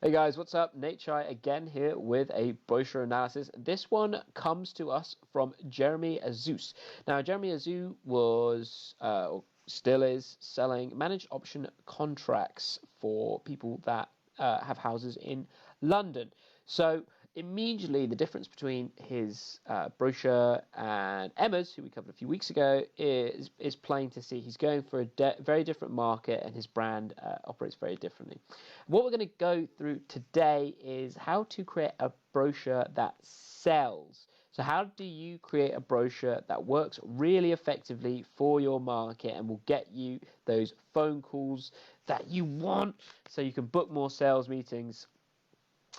Hey guys, what's up? Nate Chai again here with a brochure analysis. This one comes to us from Jeremy Azus. Now, Jeremy Azus was, or still is, selling managed option contracts for people that have houses in London. So immediately the difference between his brochure and Emma's, who we covered a few weeks ago, is plain to see. He's going for a very different market, and his brand operates very differently. What we're going to go through today is how to create a brochure that sells. So how do you create a brochure that works really effectively for your market and will get you those phone calls that you want so you can book more sales meetings,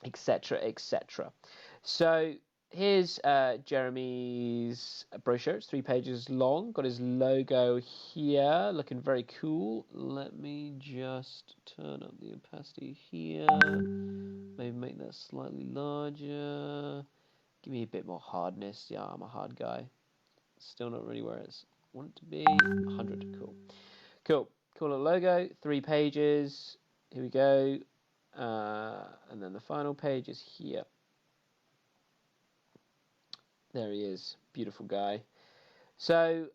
etc., etc. So here's Jeremy's brochure. It's 3 pages long. Got his logo here, looking very cool. Let me just turn up the opacity here. Maybe make that slightly larger. Give me a bit more hardness. Yeah, I'm a hard guy. Still not really where it's want it to be. 100. Cool little logo. 3 pages. Here we go. And then the final page is here. There he is. Beautiful guy. So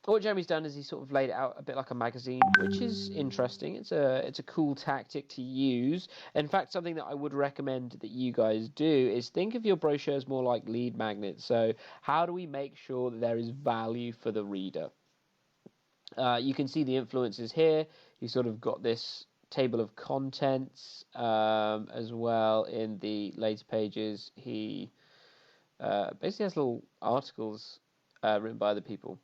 what Jeremy's done is he sort of laid it out a bit like a magazine, which is interesting. It's a cool tactic to use. In fact, something that I would recommend that you guys do is think of your brochures more like lead magnets. So how do we make sure that there is value for the reader? You can see the influences here. You sort of got this table of contents as well in the later pages. He basically has little articles written by the people.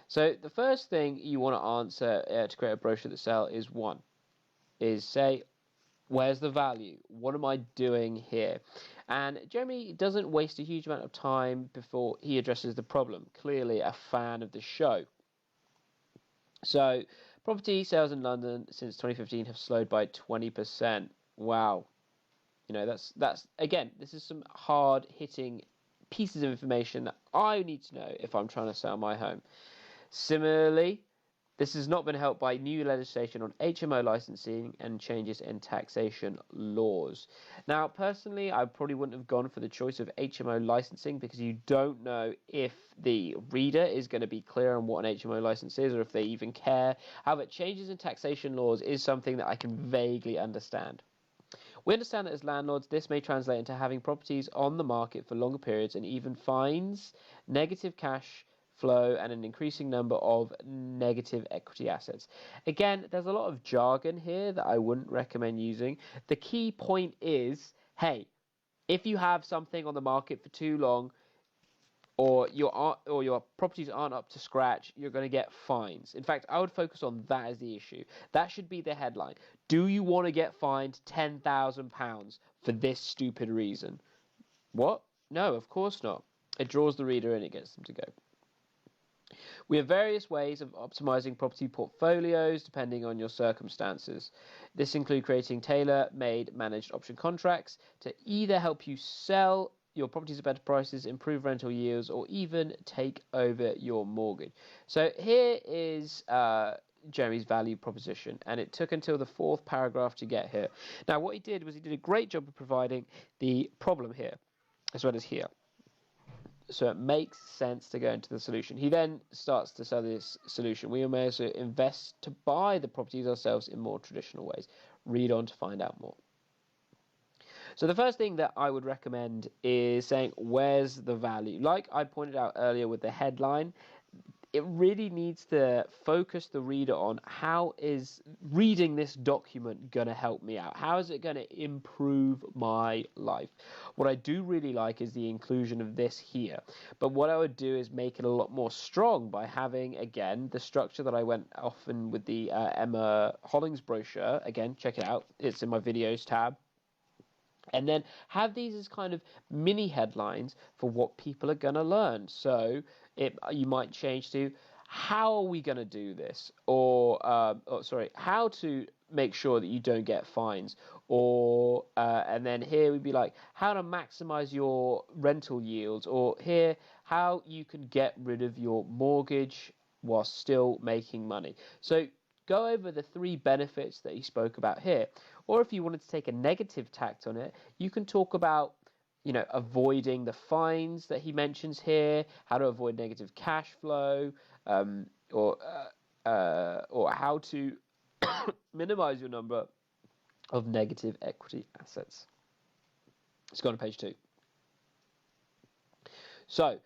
So the first thing you want to answer to create a brochure that sells is say, where's the value? What am I doing here? And Jeremy doesn't waste a huge amount of time before he addresses the problem. Clearly a fan of the show. So property sales in London since 2015 have slowed by 20%. Wow. You know, that's again, this is some hard hitting pieces of information that I need to know if I'm trying to sell my home. Similarly, this has not been helped by new legislation on HMO licensing and changes in taxation laws. Now, personally, I probably wouldn't have gone for the choice of HMO licensing because you don't know if the reader is going to be clear on what an HMO license is or if they even care. However, changes in taxation laws is something that I can vaguely understand. We understand that as landlords, this may translate into having properties on the market for longer periods and even fines, negative cash flow, and an increasing number of negative equity assets. Again, there's a lot of jargon here that I wouldn't recommend using. The key point is, hey, if you have something on the market for too long, or your properties aren't up to scratch, you're going to get fines. In fact, I would focus on that as the issue. That should be the headline. Do you want to get fined £10,000 for this stupid reason? What? No, of course not. It draws the reader and it gets them to go. We have various ways of optimizing property portfolios depending on your circumstances. This includes creating tailor-made managed option contracts to either help you sell your properties at better prices, improve rental yields, or even take over your mortgage. So here is Jeremy's value proposition, and it took until the 4th paragraph to get here. Now, what he did was he did a great job of providing the problem here, as well as here. So it makes sense to go into the solution. He then starts to sell this solution. We may also invest to buy the properties ourselves in more traditional ways. Read on to find out more. So the first thing that I would recommend is saying, where's the value? Like I pointed out earlier with the headline, it really needs to focus the reader on how is reading this document going to help me out? How is it going to improve my life? What I do really like is the inclusion of this here. But what I would do is make it a lot more strong by having, again, the structure that I went often with the Emma Hollings brochure. Again, check it out. It's in my videos tab. And then have these as kind of mini headlines for what people are going to learn. So you might change to, how are we going to do this? Or how to make sure that you don't get fines. Or and then here we'd be like, how to maximize your rental yields. Or here, how you can get rid of your mortgage while still making money. So go over the 3 benefits that he spoke about here. Or if you wanted to take a negative tact on it, you can talk about, avoiding the fines that he mentions here, how to avoid negative cash flow, or how to minimize your number of negative equity assets. Let's go on to page 2. So,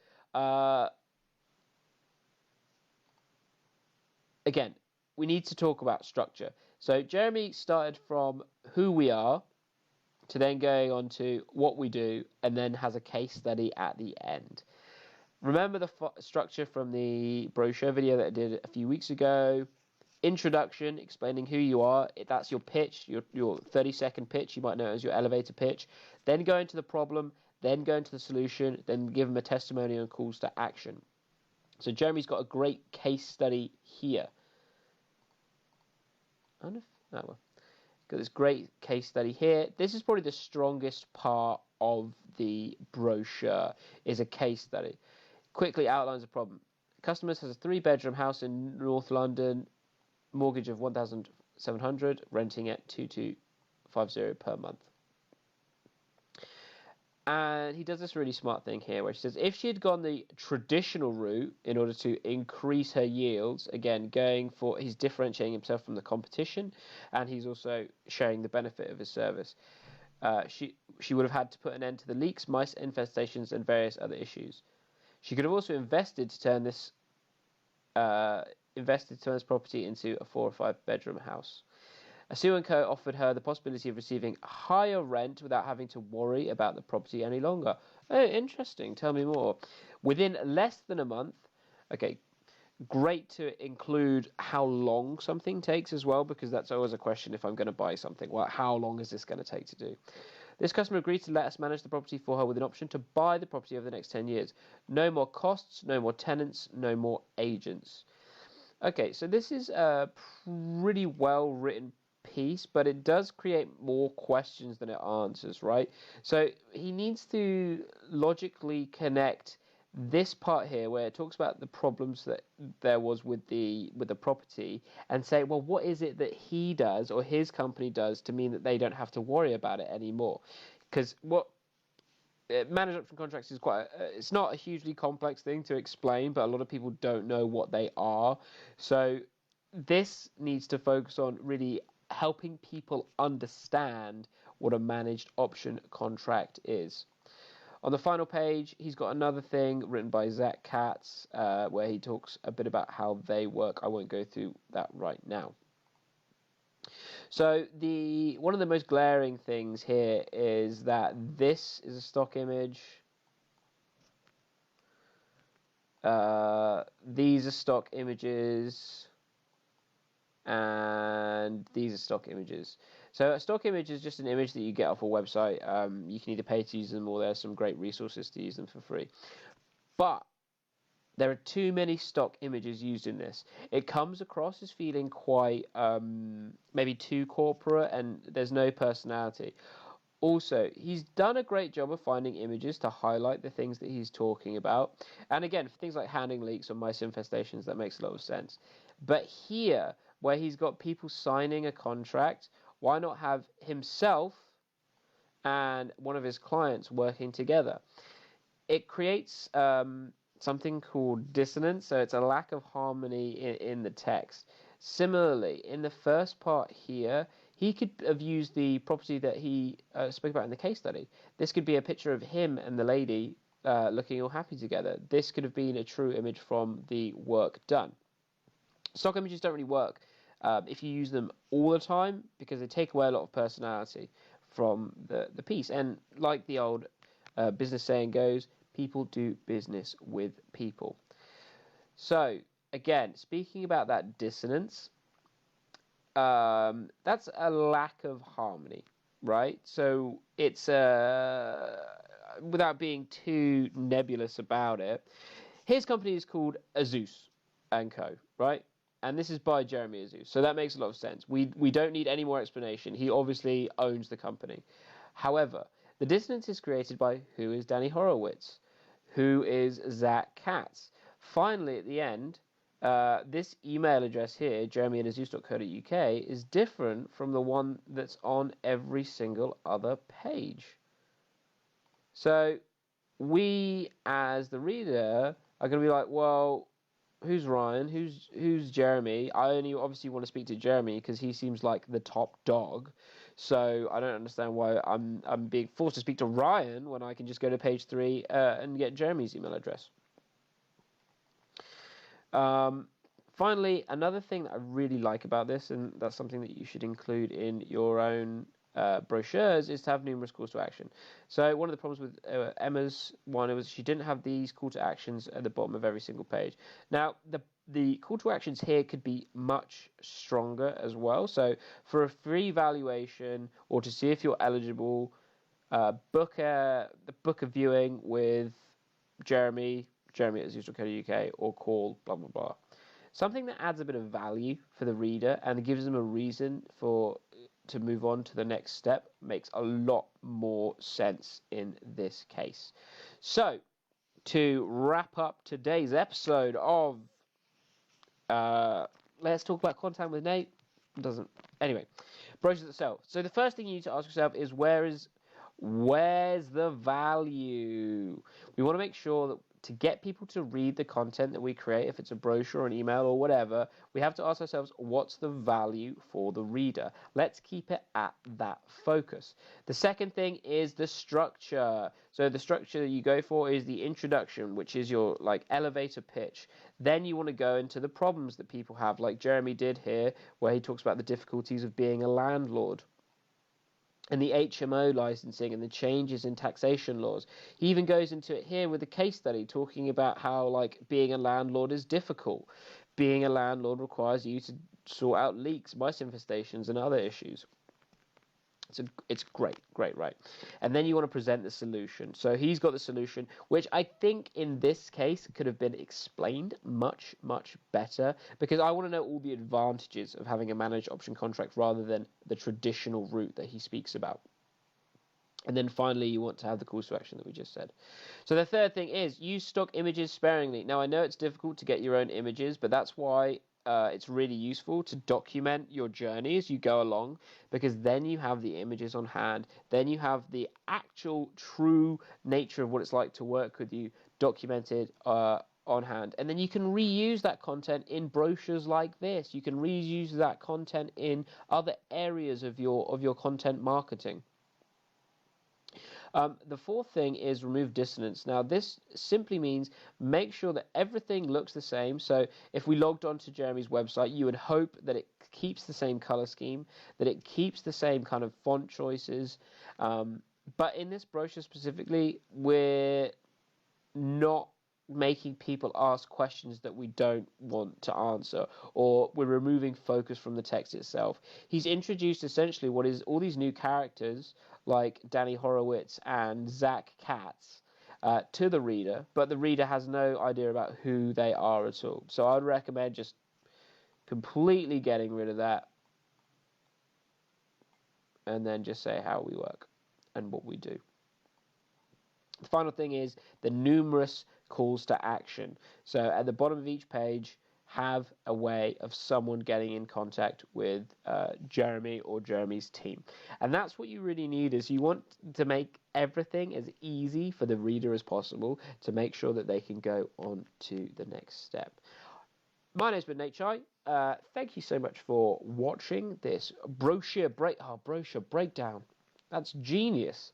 again, we need to talk about structure. So Jeremy started from who we are to then going on to what we do, and then has a case study at the end. Remember the structure from the brochure video that I did a few weeks ago. Introduction, explaining who you are. That's your pitch, your 30-second pitch. You might know it as your elevator pitch. Then go into the problem, then go into the solution, then give them a testimonial and calls to action. So Jeremy's got a great case study here. Got this great case study here. This is probably the strongest part of the brochure, is a case study. Quickly outlines the problem. Customers has a 3-bedroom house in North London, mortgage of $1,700, renting at $2,250 per month. And he does this really smart thing here where she says if she had gone the traditional route in order to increase her yields, again, he's differentiating himself from the competition, and he's also showing the benefit of his service. She would have had to put an end to the leaks, mice infestations, and various other issues. She could have also invested to turn this property into a 4 or 5 bedroom house. Asu & Co. offered her the possibility of receiving higher rent without having to worry about the property any longer. Oh, interesting. Tell me more. Within less than a month. Okay, great to include how long something takes as well, because that's always a question if I'm going to buy something. Well, how long is this going to take to do? This customer agreed to let us manage the property for her with an option to buy the property over the next 10 years. No more costs, no more tenants, no more agents. Okay, so this is a pretty well written piece, but it does create more questions than it answers, right? So he needs to logically connect this part here where it talks about the problems that there was with the property, and say, well, what is it that he does or his company does to mean that they don't have to worry about it anymore? Because what managed option contracts is it's not a hugely complex thing to explain, but a lot of people don't know what they are. So this needs to focus on really helping people understand what a managed option contract is. On the final page, he's got another thing written by Zach Katz, where he talks a bit about how they work. I won't go through that right now. So one of the most glaring things here is that this is a stock image. These are stock images. And these are stock images. So a stock image is just an image that you get off a website. You can either pay to use them, or there's some great resources to use them for free. But there are too many stock images used in this. It comes across as feeling quite maybe too corporate, and there's no personality. Also, he's done a great job of finding images to highlight the things that he's talking about. And again, for things like handling leaks or mice infestations, that makes a lot of sense. But here, where he's got people signing a contract, why not have himself and one of his clients working together? It creates something called dissonance, so it's a lack of harmony in the text. Similarly, in the first part here, he could have used the property that he spoke about in the case study. This could be a picture of him and the lady looking all happy together. This could have been a true image from the work done. Stock images don't really work if you use them all the time, because they take away a lot of personality from the piece. And like the old business saying goes, people do business with people. So, again, speaking about that dissonance, that's a lack of harmony, right? So it's without being too nebulous about it, his company is called Azus & Co., right? And this is by Jeremy Azus, so that makes a lot of sense. We don't need any more explanation. He obviously owns the company. However, the dissonance is created by who is Danny Horowitz, who is Zach Katz. Finally, at the end, this email address here, jeremy@azus.co.uk, is different from the one that's on every single other page. So we, as the reader, are going to be like, well, who's Ryan? Who's Jeremy? I only obviously want to speak to Jeremy because he seems like the top dog. So I don't understand why I'm being forced to speak to Ryan when I can just go to page 3 and get Jeremy's email address. Finally, another thing that I really like about this, and that's something that you should include in your own brochures, is to have numerous calls to action. So one of the problems with Emma's one was she didn't have these call to actions at the bottom of every single page. Now, the call to actions here could be much stronger as well. So for a free valuation or to see if you're eligible, book a viewing with Jeremy@azus.co.uk, or call blah blah blah. Something that adds a bit of value for the reader and gives them a reason to move on to the next step makes a lot more sense in this case. So, to wrap up today's episode of Let's Talk About Content with Nate, anyway, brochures that sell. So the first thing you need to ask yourself is where's the value? We want to make sure that to get people to read the content that we create, if it's a brochure or an email or whatever, we have to ask ourselves, what's the value for the reader? Let's keep it at that focus. The second thing is the structure. So the structure that you go for is the introduction, which is your elevator pitch. Then you want to go into the problems that people have, like Jeremy did here, where he talks about the difficulties of being a landlord and the HMO licensing and the changes in taxation laws. He even goes into it here with a case study talking about how being a landlord is difficult. Being a landlord requires you to sort out leaks, mice infestations and other issues. It's great, right? And then you want to present the solution. So he's got the solution, which I think in this case could have been explained much, much better, because I want to know all the advantages of having a managed option contract rather than the traditional route that he speaks about. And then finally, you want to have the calls to action that we just said. So the third thing is use stock images sparingly. Now, I know it's difficult to get your own images, but that's why it's really useful to document your journey as you go along, because then you have the images on hand. Then you have the actual true nature of what it's like to work with you documented on hand. And then you can reuse that content in brochures like this. You can reuse that content in other areas of your content marketing. The fourth thing is remove dissonance. Now, this simply means make sure that everything looks the same. So if we logged onto Jeremy's website, you would hope that it keeps the same color scheme, that it keeps the same kind of font choices. But in this brochure specifically, we're not making people ask questions that we don't want to answer, or we're removing focus from the text itself. He's introduced essentially what is all these new characters like Danny Horowitz and Zach Katz to the reader, but the reader has no idea about who they are at all. So I'd recommend just completely getting rid of that and then just say how we work and what we do. The final thing is the numerous calls to action. So at the bottom of each page, have a way of someone getting in contact with Jeremy or Jeremy's team. And that's what you really need, is you want to make everything as easy for the reader as possible to make sure that they can go on to the next step. My name's been Nate Chai. Thank you so much for watching this brochure breakdown. That's genius.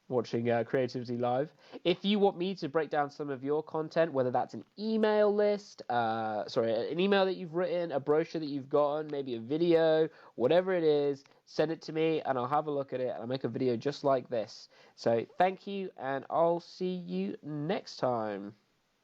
Watching Creativity Live. If you want me to break down some of your content, whether that's an email list, an email that you've written, a brochure that you've gotten, maybe a video, whatever it is, send it to me and I'll have a look at it and I'll make a video just like this. So thank you, and I'll see you next time.